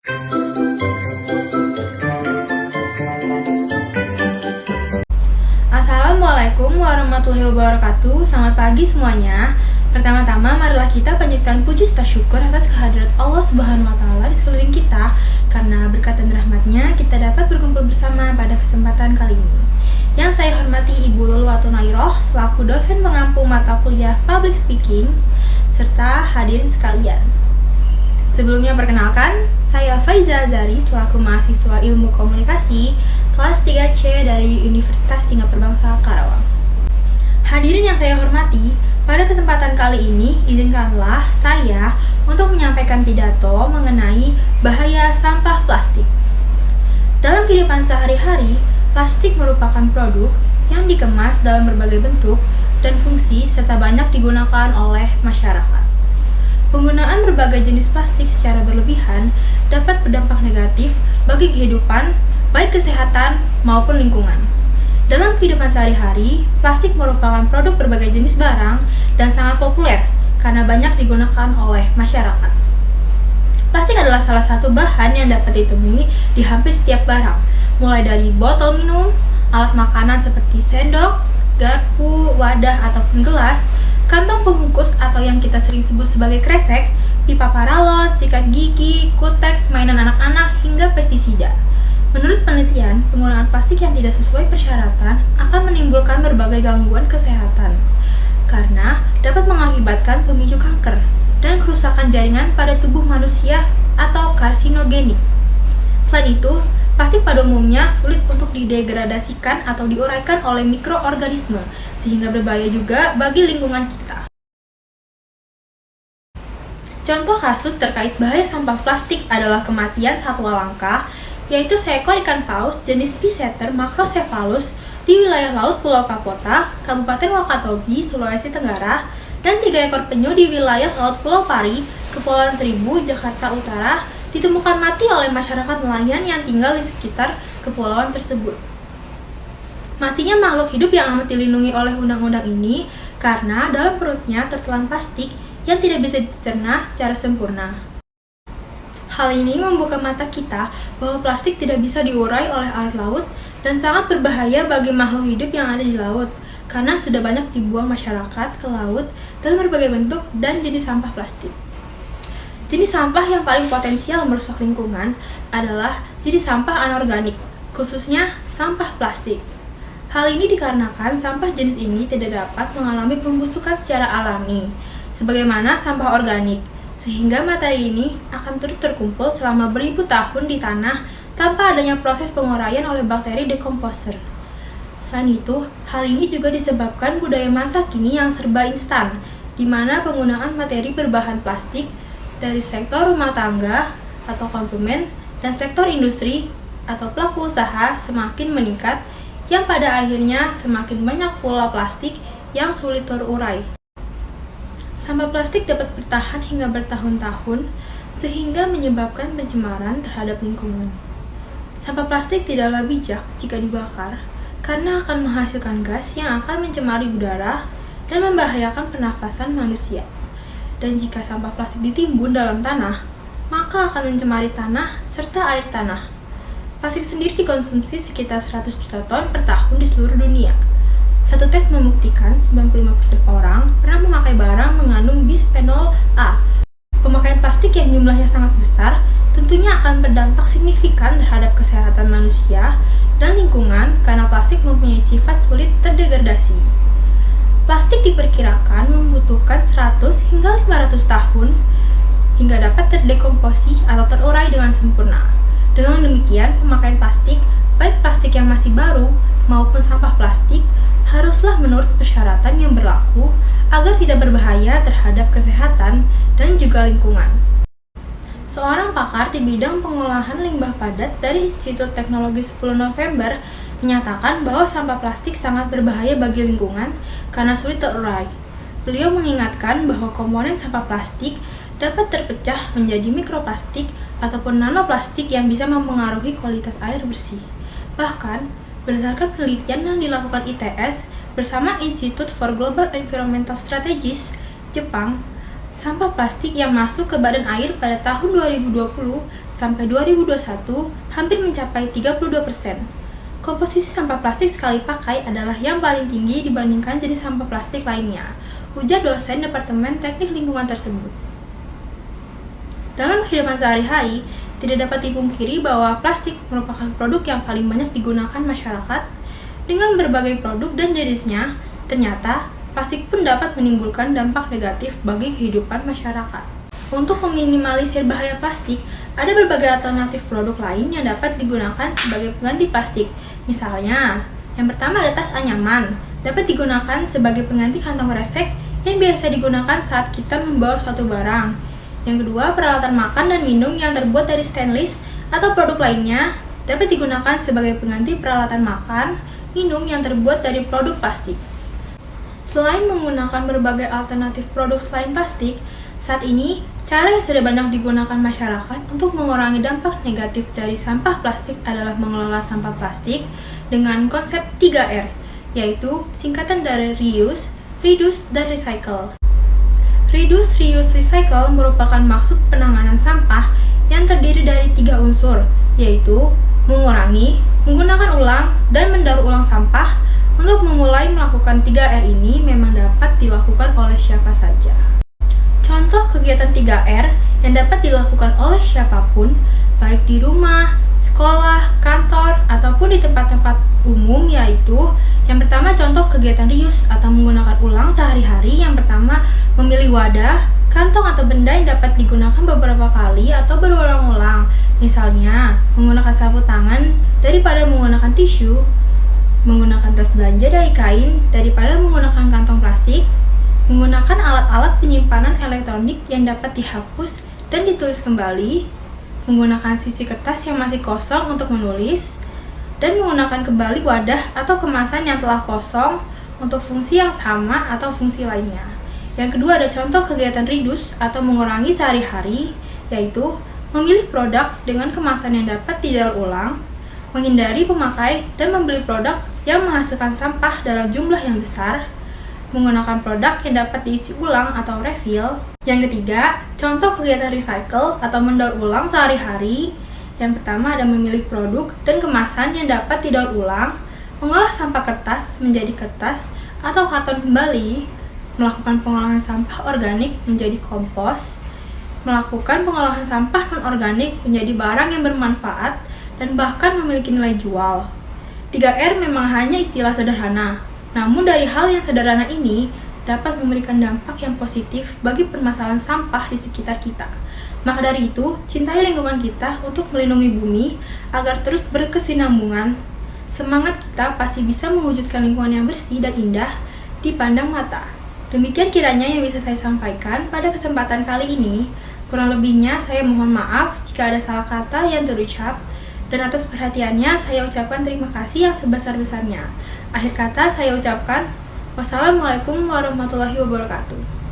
Assalamualaikum warahmatullahi wabarakatuh. Selamat pagi semuanya. Pertama-tama marilah kita panjatkan puji serta syukur atas kehadirat Allah Subhanahu wa taala di sekeliling kita, karena berkat dan rahmatnya kita dapat berkumpul bersama pada kesempatan kali ini. Yang saya hormati Ibu Lulwatun Nairoh selaku dosen pengampu mata kuliah Public Speaking serta hadirin sekalian. Sebelumnya perkenalkan, saya Faiza Azari selaku mahasiswa Ilmu Komunikasi kelas 3C dari Universitas Singapura Bangsa Karawang. Hadirin yang saya hormati, pada kesempatan kali ini izinkanlah saya untuk menyampaikan pidato mengenai bahaya sampah plastik. Dalam kehidupan sehari-hari, plastik merupakan produk yang dikemas dalam berbagai bentuk dan fungsi serta banyak digunakan oleh masyarakat. Penggunaan berbagai jenis plastik secara berlebihan dapat berdampak negatif bagi kehidupan, baik kesehatan maupun lingkungan. Dalam kehidupan sehari-hari, plastik merupakan produk berbagai jenis barang dan sangat populer karena banyak digunakan oleh masyarakat. Plastik adalah salah satu bahan yang dapat ditemui di hampir setiap barang, mulai dari botol minum, alat makanan seperti sendok, garpu, wadah ataupun gelas, kantong pembungkus atau yang kita sering sebut sebagai kresek, pipa paralon, sikat gigi, kuteks, mainan anak-anak, hingga pestisida. Menurut penelitian, penggunaan plastik yang tidak sesuai persyaratan akan menimbulkan berbagai gangguan kesehatan karena dapat mengakibatkan pemicu kanker dan kerusakan jaringan pada tubuh manusia atau karsinogenik. Selain itu, plastik pada umumnya sulit untuk didegradasikan atau diuraikan oleh mikroorganisme, sehingga berbahaya juga bagi lingkungan kita. Contoh kasus terkait bahaya sampah plastik adalah kematian satwa langka, yaitu seekor ikan paus jenis Piseter macrocephalus di wilayah laut Pulau Kapota, Kabupaten Wakatobi, Sulawesi Tenggara, dan 3 ekor penyu di wilayah laut Pulau Pari, Kepulauan Seribu, Jakarta Utara, ditemukan mati oleh masyarakat nelayan yang tinggal di sekitar kepulauan tersebut. Matinya makhluk hidup yang amat dilindungi oleh undang-undang ini karena dalam perutnya tertelan plastik yang tidak bisa dicerna secara sempurna. Hal ini membuka mata kita bahwa plastik tidak bisa diurai oleh air laut dan sangat berbahaya bagi makhluk hidup yang ada di laut karena sudah banyak dibuang masyarakat ke laut dalam berbagai bentuk dan jenis sampah plastik. Jenis sampah yang paling potensial merusak lingkungan adalah jenis sampah anorganik, khususnya sampah plastik. Hal ini dikarenakan sampah jenis ini tidak dapat mengalami pembusukan secara alami, sebagaimana sampah organik, sehingga materi ini akan terus terkumpul selama beribu tahun di tanah tanpa adanya proses penguraian oleh bakteri dekomposer. Selain itu, hal ini juga disebabkan budaya masa kini yang serba instan, di mana penggunaan materi berbahan plastik dari sektor rumah tangga atau konsumen dan sektor industri atau pelaku usaha semakin meningkat, yang pada akhirnya semakin banyak pula plastik yang sulit terurai. Sampah plastik dapat bertahan hingga bertahun-tahun sehingga menyebabkan pencemaran terhadap lingkungan. Sampah plastik tidaklah bijak jika dibakar karena akan menghasilkan gas yang akan mencemari udara dan membahayakan pernafasan manusia. Dan jika sampah plastik ditimbun dalam tanah, maka akan mencemari tanah serta air tanah. Plastik sendiri dikonsumsi sekitar 100 juta ton per tahun di seluruh dunia. Satu tes membuktikan 95% orang pernah memakai barang mengandung bisphenol A. Pemakaian plastik yang jumlahnya sangat besar tentunya akan berdampak signifikan terhadap kesehatan manusia dan lingkungan karena plastik mempunyai sifat sulit terdegradasi. Plastik diperkirakan membutuhkan 100 hingga 500 tahun hingga dapat terdekomposi atau terurai dengan sempurna. Dengan demikian, pemakaian plastik, baik plastik yang masih baru maupun sampah plastik, haruslah menurut persyaratan yang berlaku agar tidak berbahaya terhadap kesehatan dan juga lingkungan. Seorang pakar di bidang pengolahan limbah padat dari Institut Teknologi 10 November menyatakan bahwa sampah plastik sangat berbahaya bagi lingkungan karena sulit terurai. Beliau mengingatkan bahwa komponen sampah plastik dapat terpecah menjadi mikroplastik ataupun nanoplastik yang bisa mempengaruhi kualitas air bersih. Bahkan, berdasarkan penelitian yang dilakukan ITS bersama Institute for Global Environmental Strategies, Jepang, Sampah plastik yang masuk ke badan air pada tahun 2020 sampai 2021 hampir mencapai 32%. Komposisi sampah plastik sekali pakai adalah yang paling tinggi dibandingkan jenis sampah plastik lainnya, ujar dosen Departemen Teknik Lingkungan tersebut. Dalam kehidupan sehari-hari, tidak dapat dipungkiri bahwa plastik merupakan produk yang paling banyak digunakan masyarakat. Dengan berbagai produk dan jenisnya, ternyata plastik pun dapat menimbulkan dampak negatif bagi kehidupan masyarakat. Untuk meminimalisir bahaya plastik, ada berbagai alternatif produk lain yang dapat digunakan sebagai pengganti plastik. Misalnya, yang pertama ada tas anyaman, dapat digunakan sebagai pengganti kantong resek yang biasa digunakan saat kita membawa suatu barang. Yang kedua, peralatan makan dan minum yang terbuat dari stainless atau produk lainnya dapat digunakan sebagai pengganti peralatan makan, minum yang terbuat dari produk plastik. Selain menggunakan berbagai alternatif produk selain plastik, saat ini cara yang sudah banyak digunakan masyarakat untuk mengurangi dampak negatif dari sampah plastik adalah mengelola sampah plastik dengan konsep 3R, yaitu singkatan dari reuse, reduce, dan recycle. Reduce, reuse, recycle merupakan maksud penanganan sampah yang terdiri dari 3 unsur, yaitu mengurangi, menggunakan ulang, dan mendaur ulang sampah. Untuk memulai melakukan 3R ini memang dapat dilakukan oleh siapa saja. Contoh kegiatan 3R yang dapat dilakukan oleh siapapun, baik di rumah, sekolah, kantor, ataupun di tempat-tempat umum, yaitu yang pertama contoh kegiatan reuse atau menggunakan ulang sehari-hari. Yang pertama, memilih wadah, kantong atau benda yang dapat digunakan beberapa kali atau berulang-ulang. Misalnya, menggunakan sapu tangan daripada menggunakan tisu, menggunakan tas belanja dari kain daripada menggunakan kantong plastik, menggunakan alat-alat penyimpanan elektronik yang dapat dihapus dan ditulis kembali, menggunakan sisi kertas yang masih kosong untuk menulis, dan menggunakan kembali wadah atau kemasan yang telah kosong untuk fungsi yang sama atau fungsi lainnya. Yang kedua ada contoh kegiatan reduce atau mengurangi sehari-hari, yaitu memilih produk dengan kemasan yang dapat didaur ulang, menghindari pemakai dan membeli produk yang menghasilkan sampah dalam jumlah yang besar, menggunakan produk yang dapat diisi ulang atau refill. Yang ketiga, contoh kegiatan recycle atau mendaur ulang sehari-hari. Yang pertama ada memilih produk dan kemasan yang dapat didaur ulang, mengolah sampah kertas menjadi kertas atau karton kembali, melakukan pengolahan sampah organik menjadi kompos, melakukan pengolahan sampah non-organik menjadi barang yang bermanfaat, dan bahkan memiliki nilai jual. 3R memang hanya istilah sederhana, namun dari hal yang sederhana ini dapat memberikan dampak yang positif bagi permasalahan sampah di sekitar kita. Maka dari itu, cintai lingkungan kita untuk melindungi bumi agar terus berkesinambungan. Semangat kita pasti bisa mewujudkan lingkungan yang bersih dan indah dipandang mata. Demikian kiranya yang bisa saya sampaikan pada kesempatan kali ini. Kurang lebihnya saya mohon maaf jika ada salah kata yang terucap. Dan atas perhatiannya saya ucapkan terima kasih yang sebesar-besarnya. Akhir kata saya ucapkan wassalamualaikum warahmatullahi wabarakatuh.